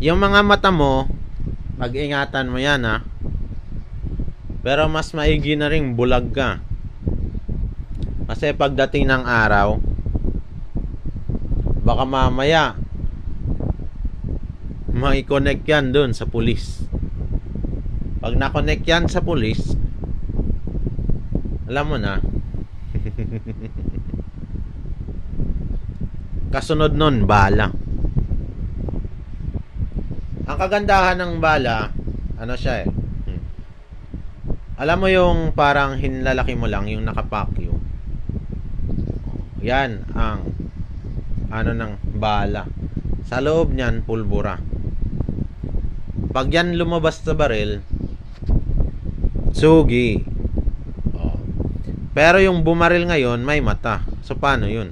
Yung mga mata mo, pag-ingatan mo yan ha. Pero mas maigi na rin bulag ka. Kasi pagdating ng araw, baka mamaya mai-connect yan dun sa pulis. Pag na-connect yan sa pulis, alam mo na. Kasunod nun, bala. Ang kagandahan ng bala, ano siya eh. Alam mo yung parang hinlalaki mo lang, yung nakapackyo. Yan ang ano ng bala. Sa loob niyan, pulbura. Pag yan lumabas sa baril, sugi. Pero yung bumaril ngayon, may mata. So paano yun?